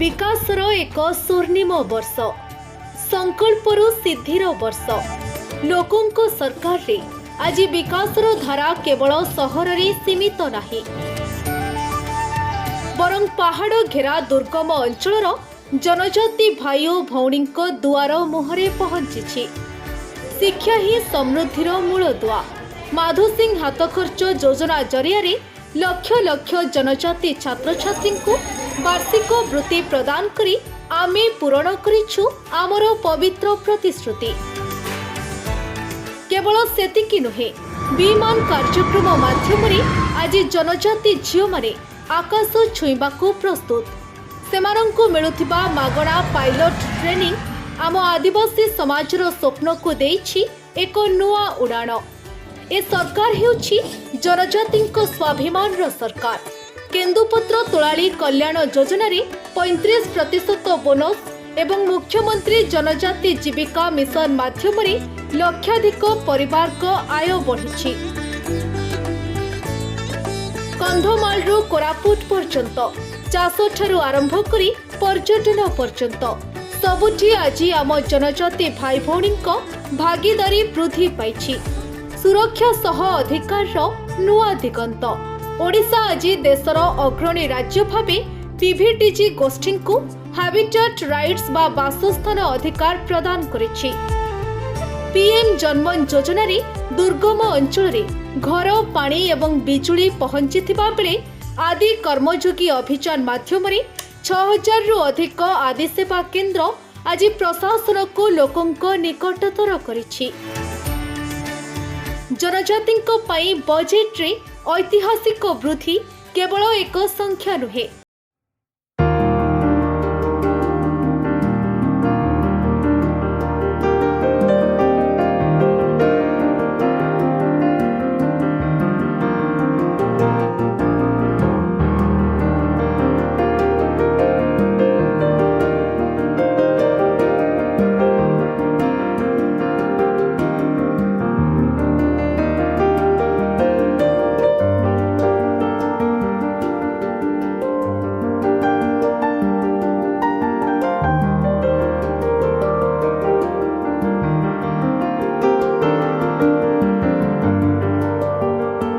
विकासर एक स्वर्णिम वर्ष संकल्परू सिद्धिर वर्ष लोकों सरकार रे आज विकासर धारा केवल सहर रे सीमित नाही बरं पहाड़ घेरा दुर्गम अंचलर जनजाति भाई और भौणी दुआर मुहरे पहुंची शिक्षा ही समृद्धिर मूलदुआ माधु सिंह हाथ खर्च योजना जरिया लक्ष लक्ष जनजाति छात्र छात्री को वार्षिक वृत्ति प्रदान करी आमे पूरण करिछु आमर पवित्र प्रतिश्रुति। केवल सेतिकी नुहे विमान कार्यक्रम माध्यम आज जनजाति झील माने आकाश छुईबा को प्रस्तुत सेमानंकु मिलुथिबा मागणा पायलट ट्रेनिंग आम आदिवासी समाजर स्वप्न को देइछि एक नुआ उड़ाण। ए सरकार हेउछि जनजातिंको स्वाभिमान सरकार। केन्दुपत्र तोलाली कल्याण योजना 35% बोनस एवं मुख्यमंत्री जनजाति जीविका मिशन माध्यम लक्षाधिक परिवार को आय बढ़ी। कंधमालरू कोरापुट पर्यंत चाष ठारू आरंभ करी पर्यटन पर्यंत सबुठी आज आम जनजाति भाई भौणी भागीदारी वृद्धि पाई। सुरक्षा सह अधिकार नुआ दिगंत ओडिशा आज देशर अग्रणी राज्य भावे पीवीटीजी गोष्ठी को हैबिटेट राइट्स बा बासस्थान अधिकार प्रदान करिछि। पीएम जनमन योजना रे दुर्गम अंचल रे घर पानी एवं बिजुली पहुंचीथिबा बेले आदि कर्मयोगी अभियान माध्यम 6000 रु अधिक आदि सेवा केंद्र आज प्रशासन को लोकों निकटतर करिछि। जनजातिंको पई बजेट रे ऐतिहासिक वृद्धि केवल एक संख्या नुहे